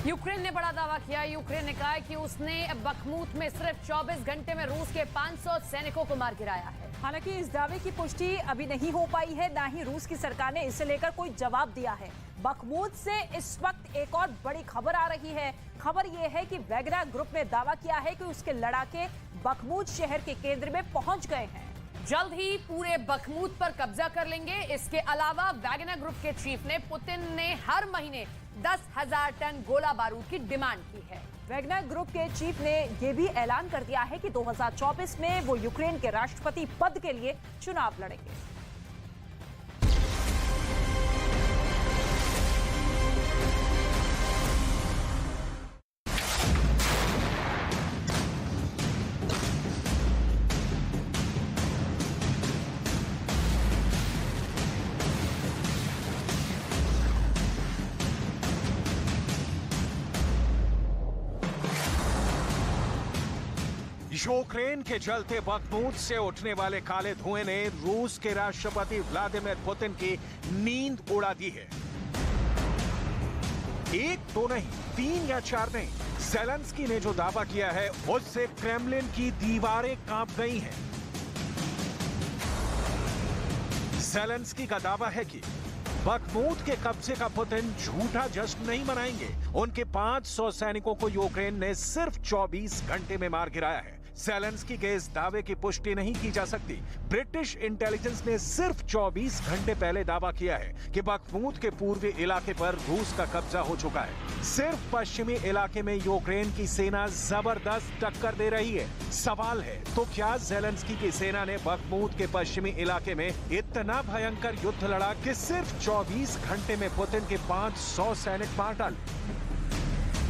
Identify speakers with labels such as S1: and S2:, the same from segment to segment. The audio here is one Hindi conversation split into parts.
S1: यूक्रेन ने बड़ा दावा किया। यूक्रेन ने कहा कि उसने बखमूत में सिर्फ 24 घंटे में रूस के 500 सैनिकों को मार गिराया है।
S2: हालांकि इस दावे की पुष्टि अभी नहीं हो पाई है, ना ही रूस की सरकार ने इसे लेकर कोई जवाब दिया है। बखमूत से इस वक्त एक और बड़ी खबर आ रही है। खबर यह है कि वैगनर ग्रुप ने दावा किया है कि उसके लड़ाके बखमूत शहर के केंद्र में पहुंच गए हैं।
S1: जल्द ही पूरे बखमूत पर कब्जा कर लेंगे। इसके अलावा वैगनर ग्रुप के चीफ ने पुतिन ने हर महीने 10,000 टन गोला बारूद की डिमांड की है।
S2: वैगनर ग्रुप के चीफ ने यह भी ऐलान कर दिया है कि 2024 में वो यूक्रेन के राष्ट्रपति पद के लिए चुनाव लड़ेंगे।
S3: यूक्रेन के जलते बखमूत से उठने वाले काले धुएं ने रूस के राष्ट्रपति व्लादिमीर पुतिन की नींद उड़ा दी है। एक तो नहीं, 3 या 4 नहीं, ज़ेलेंस्की ने जो दावा किया है उससे क्रेमलिन की दीवारें कांप गई हैं। ज़ेलेंस्की का दावा है कि बखमूत के कब्जे का पुतिन झूठा जश्न नहीं मनाएंगे। उनके 500 सैनिकों को यूक्रेन ने सिर्फ 24 घंटे में मार गिराया है। ज़ेलेंस्की के इस दावे की पुष्टि नहीं की जा सकती। ब्रिटिश इंटेलिजेंस ने सिर्फ 24 घंटे पहले दावा किया है कि बखमूत के पूर्वी इलाके पर रूस का कब्जा हो चुका है। सिर्फ पश्चिमी इलाके में यूक्रेन की सेना जबरदस्त टक्कर दे रही है। सवाल है, तो क्या ज़ेलेंस्की की सेना ने बखमूत के पश्चिमी इलाके में इतना भयंकर युद्ध लड़ा कि सिर्फ 24 घंटे में पुतिन के 500 सैनिक मार डाले?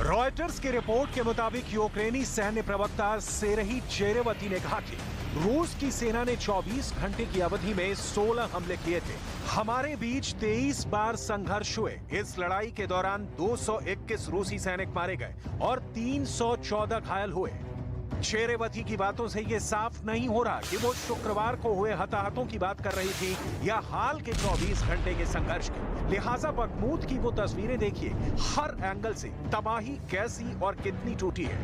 S3: रॉयटर्स की रिपोर्ट के मुताबिक यूक्रेनी सैन्य प्रवक्ता सेरही चेरेवती ने कहा कि रूस की सेना ने 24 घंटे की अवधि में 16 हमले किए थे। हमारे बीच 23 बार संघर्ष हुए। इस लड़ाई के दौरान 221 रूसी सैनिक मारे गए और 314 घायल हुए। चेरेवती की बातों से ये साफ नहीं हो रहा कि वो शुक्रवार को हुए हताहतों की बात कर रही थी या हाल के 24 घंटे के संघर्ष की। लिहाजा बखमूत की वो तस्वीरें देखिए, हर एंगल से तबाही कैसी और कितनी टूटी है।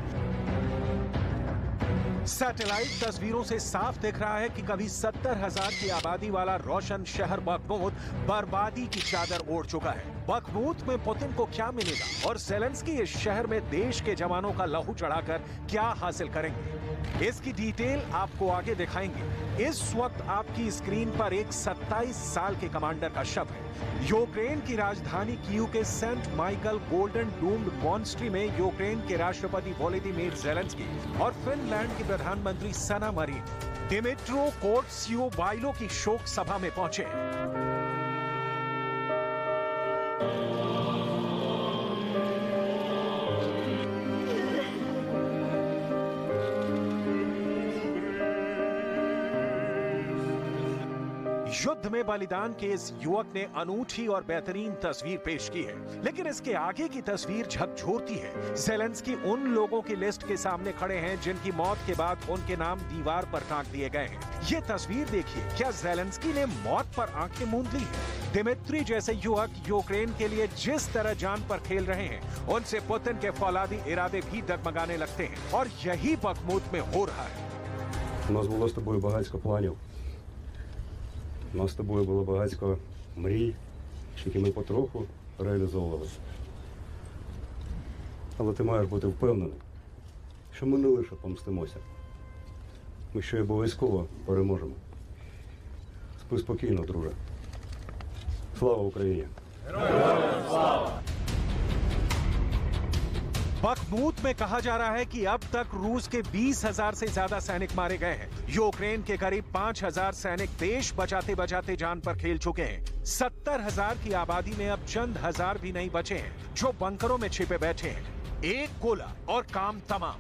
S3: सैटेलाइट तस्वीरों से साफ दिख रहा है कि कभी 70,000 की आबादी वाला रोशन शहर बखमूत बर्बादी की चादर ओढ़ चुका है। बखमूत में पुतिन को क्या मिलेगा और ज़ेलेंस्की इस शहर में देश के जवानों का लहू चढ़ाकर क्या हासिल करेंगे, इसकी डिटेल आपको आगे दिखाएंगे। इस वक्त आपकी स्क्रीन पर एक 27 साल के कमांडर का शव है। यूक्रेन की राजधानी कीव के Saint Michael Golden Domed Monastery में यूक्रेन के राष्ट्रपति वोलोदिमीर ज़ेलेंस्की और फिनलैंड की प्रधानमंत्री सना मरीन दिमित्रो कोर्त्सियोबाइलो की शोक सभा में पहुंचे। युद्ध में बलिदान के इस युवक ने अनूठी और बेहतरीन तस्वीर पेश की है, लेकिन इसके आगे की तस्वीर झकझोरती है। ज़ेलेंस्की उन लोगों की लिस्ट के सामने खड़े हैं जिनकी मौत के बाद उनके नाम दीवार पर टांग दिए गए हैं। ये तस्वीर देखिए, क्या ज़ेलेंस्की ने मौत पर आंखें मूंद ली है? दिमित्री जैसे युवक यूक्रेन के लिए जिस तरह जान पर खेल रहे हैं, उनसे पुतिन के फौलादी इरादे भी डगमगाने लगते हैं और यही बखमूत में हो रहा है।
S4: У нас з тобою було багатько мрій, які ми потроху реалізовували. Але ти маєш бути впевнений, що ми не лише помстимося. Ми ще й обов'язково переможемо. Спи спокійно, друже. Слава Україні!
S3: Героям слава! बखमूत में कहा जा रहा है कि अब तक रूस के 20,000 से ज्यादा सैनिक मारे गए हैं। यूक्रेन के करीब 5,000 सैनिक देश बचाते बचाते जान पर खेल चुके हैं। 70,000 की आबादी में अब चंद हजार भी नहीं बचे हैं जो बंकरों में छिपे बैठे हैं। एक गोला और काम तमाम।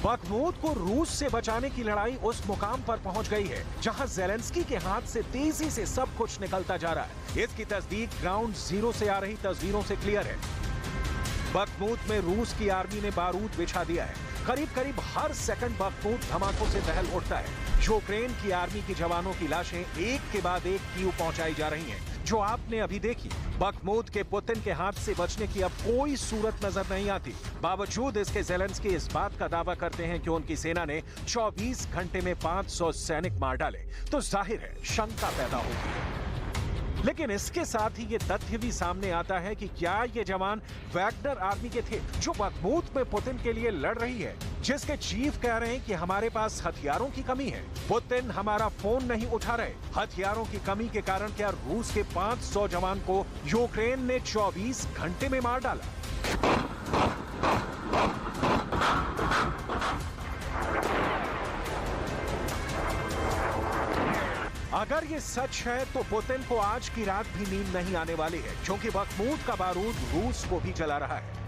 S3: बखमूत को रूस से बचाने की लड़ाई उस मुकाम पर पहुंच गई है जहां ज़ेलेंस्की के हाथ से तेजी से सब कुछ निकलता जा रहा है। इसकी तस्दीक ग्राउंड जीरो से आ रही तस्वीरों से क्लियर है। बखमूत में रूस की आर्मी ने बारूद बिछा दिया है। करीब करीब हर सेकंड बखमूत धमाकों से दहल उठता है। यूक्रेन की आर्मी के जवानों की लाशें एक के बाद एक कीव पहुंचाई जा रही हैं, जो आपने अभी देखी। बखमूत के पुतिन के हाथ से बचने की अब कोई सूरत नजर नहीं आती। बावजूद इसके ज़ेलेंस्की इस बात का दावा करते हैं कि उनकी सेना ने 24 घंटे में 500 सैनिक मार डाले, तो जाहिर है शंका पैदा होती है। लेकिन इसके साथ ही ये तथ्य भी सामने आता है कि क्या ये जवान वैगनर आर्मी के थे जो बखमूत में पुतिन के लिए लड़ रही है, जिसके चीफ कह रहे हैं कि हमारे पास हथियारों की कमी है, पुतिन हमारा फोन नहीं उठा रहे। हथियारों की कमी के कारण क्या रूस के 500 जवान को यूक्रेन ने 24 घंटे में मार डाला? अगर ये सच है तो पुतिन को आज की रात भी नींद नहीं आने वाली है, क्योंकि बखमूत का बारूद रूस को भी जला रहा है।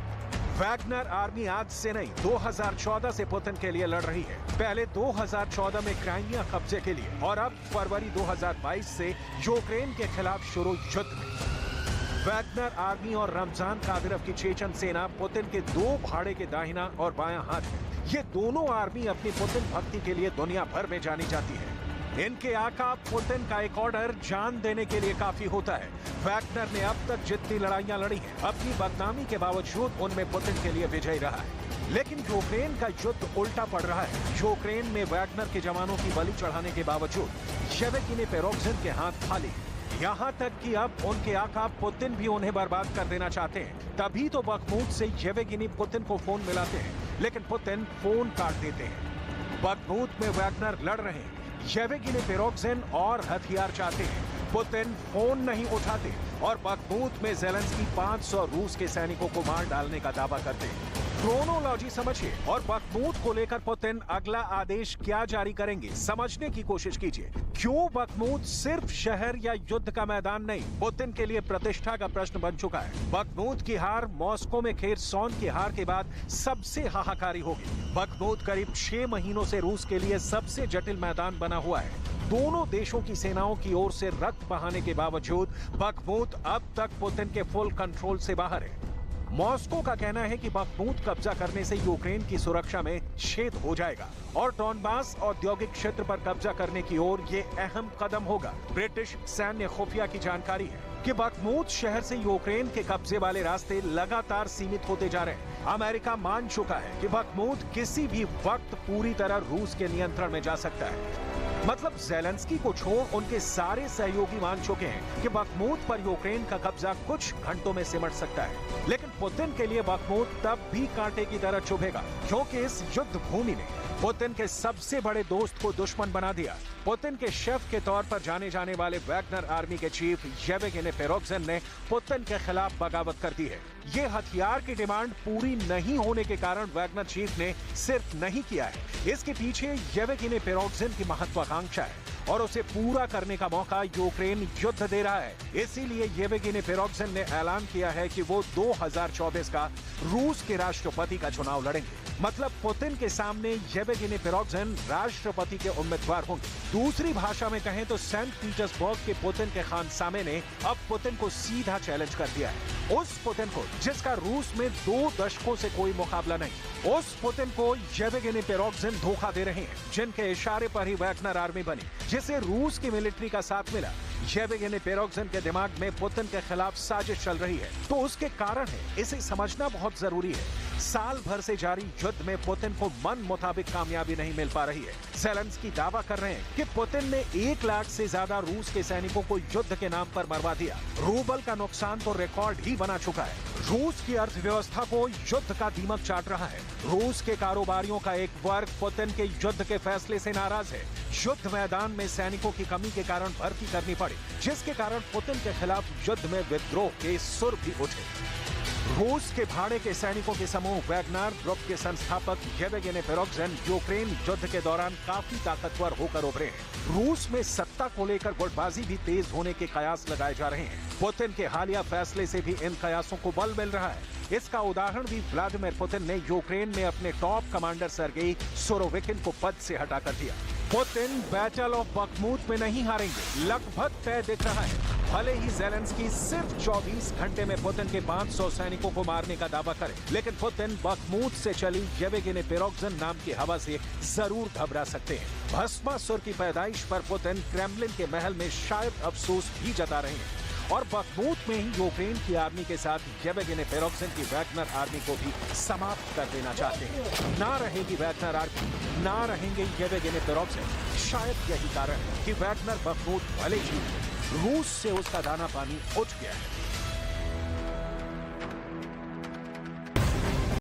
S3: वैगनर आर्मी आज से नहीं 2014 से पुतिन के लिए लड़ रही है। पहले 2014 में क्राइमिया कब्जे के लिए और अब फरवरी 2022 से यूक्रेन के खिलाफ शुरू युद्ध में। वैगनर आर्मी और रमजान कादिरोव की चेचन सेना पुतिन के दो भाड़े के दाहिना और बायां हाथ है। ये दोनों आर्मी अपनी पुतिन भक्ति के लिए दुनिया भर में जानी जाती है। इनके आका पुतिन का एक ऑर्डर जान देने के लिए काफी होता है। वैगनर ने अब तक जितनी लड़ाइयां लड़ी हैं, अपनी बदनामी के बावजूद उनमें पुतिन के लिए विजयी रहा है। लेकिन यूक्रेन का युद्ध उल्टा पड़ रहा है। यूक्रेन में वैगनर के जवानों की बलि चढ़ाने के बावजूद येवेगिनी पेरोग्जिन के हाथ खाली हैं। यहाँ तक कि अब उनके आका पुतिन भी उन्हें बर्बाद कर देना चाहते हैं। तभी तो बखमूत से येवेगिनी पुतिन को फोन मिलाते हैं, लेकिन पुतिन फोन काट देते हैं। बखमूत में वैगनर लड़ रहे हैं, येवेगिनी पेरोग्जिन और हथियार चाहते हैं, पुतिन फोन नहीं उठाते और बखमूत में ज़ेलेंस्की 500 रूस के सैनिकों को मार डालने का दावा करते हैं। क्रोनोलॉजी समझिए और बखमूत को लेकर पुतिन अगला आदेश क्या जारी करेंगे, समझने की कोशिश कीजिए। क्यों बखमूत सिर्फ शहर या युद्ध का मैदान नहीं, पुतिन के लिए प्रतिष्ठा का प्रश्न बन चुका है। बखमूत की हार मॉस्को में खेरसॉन की हार के बाद सबसे हाहाकारी होगी। बखमूत करीब 6 महीनों से रूस के लिए सबसे जटिल मैदान बना हुआ है। दोनों देशों की सेनाओं की ओर से रक्त बहाने के बावजूद बखमूत अब तक पुतिन के फुल कंट्रोल से बाहर है। मॉस्को का कहना है कि बखमूत कब्जा करने से यूक्रेन की सुरक्षा में छेद हो जाएगा और डॉनबास औद्योगिक क्षेत्र पर कब्जा करने की ओर ये अहम कदम होगा। ब्रिटिश सैन्य खुफिया की जानकारी है कि बखमूत शहर से यूक्रेन के कब्जे वाले रास्ते लगातार सीमित होते जा रहे हैं। अमेरिका मान चुका है कि बखमूत किसी भी वक्त पूरी तरह रूस के नियंत्रण में जा सकता है। मतलब ज़ेलेंस्की को छोड़ उनके सारे सहयोगी मान चुके हैं कि बखमूत पर यूक्रेन का कब्जा कुछ घंटों में सिमट सकता है। लेकिन पुतिन के लिए बखमूत तब भी कांटे की तरह चुभेगा, क्योंकि इस युद्ध भूमि ने पुतिन के सबसे बड़े दोस्त को दुश्मन बना दिया। पुतिन के शेफ के तौर पर जाने जाने वाले वैगनर आर्मी के चीफ येवेगिनी पेरोग्जिन ने पुतिन के खिलाफ बगावत कर दी है। ये हथियार की डिमांड पूरी नहीं होने के कारण वैगनर चीफ ने सिर्फ नहीं किया है, इसके पीछे येवेगिनी पेरोग्जिन की महत्वाकांक्षा है और उसे पूरा करने का मौका यूक्रेन युद्ध दे रहा है। इसीलिए येवेगिनी पेरोग्जिन ने ऐलान किया है कि वो 2024 का रूस के राष्ट्रपति का चुनाव लड़ेंगे। मतलब पुतिन के सामने येवेगिनी पेरोग्जिन राष्ट्रपति के उम्मीदवार होंगे। दूसरी भाषा में कहें तो सेंट पीटर्सबर्ग के पुतिन के खानसामे ने अब पुतिन को सीधा चैलेंज कर दिया है। उस पुतिन को जिसका रूस में 2 दशकों से कोई मुकाबला नहीं, उस पुतिन को येवेगिनी पेरोग्जिन धोखा दे रहे हैं, जिनके इशारे पर ही वैगनर आर्मी बनी, जिसे रूस की मिलिट्री का साथ मिला। येवेगिनी पेरोग्जिन के दिमाग में पुतिन के खिलाफ साजिश चल रही है, तो उसके कारण है, इसे समझना बहुत जरूरी है। साल भर से जारी युद्ध में पुतिन को मन मुताबिक कामयाबी नहीं मिल पा रही है। ज़ेलेंस्की दावा कर रहे हैं कि पुतिन ने 1 लाख से ज्यादा रूस के सैनिकों को युद्ध के नाम पर मरवा दिया। रूबल का नुकसान तो रिकॉर्ड ही बना चुका है। रूस की अर्थव्यवस्था को युद्ध का दीमक चाट रहा है। रूस के कारोबारियों का एक वर्ग पुतिन के युद्ध के फैसले से नाराज है। युद्ध मैदान में सैनिकों की कमी के कारण भर्ती करनी पड़ी, जिसके कारण पुतिन के खिलाफ युद्ध में विद्रोह के सुर भी उठे। रूस के भाड़े के सैनिकों के समूह वैगनर ग्रुप के संस्थापक येवेगिनी पेरोग्जिन यूक्रेन युद्ध के दौरान काफी ताकतवर होकर उभरे हैं। रूस में सत्ता को लेकर गुटबाजी भी तेज होने के कयास लगाए जा रहे हैं। पुतिन के हालिया फैसले से भी इन कयासों को बल मिल रहा है। इसका उदाहरण भी व्लादिमीर पुतिन ने यूक्रेन में अपने टॉप कमांडर सर्गेई सुरोविकिन को पद से हटाकर दिया। पुतिन बैटल ऑफ बखमूत में नहीं हारेंगे, लगभग तय दिख रहा है। भले ही ज़ेलेंस्की सिर्फ 24 घंटे में पुतिन के 500 सैनिकों को मारने का दावा करे, लेकिन पुतिन बखमूत से चली येवगेनी पिरोग्जिन नाम की हवा से जरूर घबरा सकते हैं। भस्मासुर की पैदाइश पर पुतिन क्रेमलिन के महल में शायद अफसोस भी जता रहे हैं और बखमूत में ही यूक्रेन की आर्मी के साथ येवगेनी पिरोग्जिन की वैगनर आर्मी को भी समाप्त कर देना चाहते हैं। ना रहेगी वैगनर आर्मी, ना रहेंगे येवगेनी पिरोग्जिन। शायद यही कारण है कि वैगनर बखमूत भले ही रूस से उसका दाना पानी उठ गया है,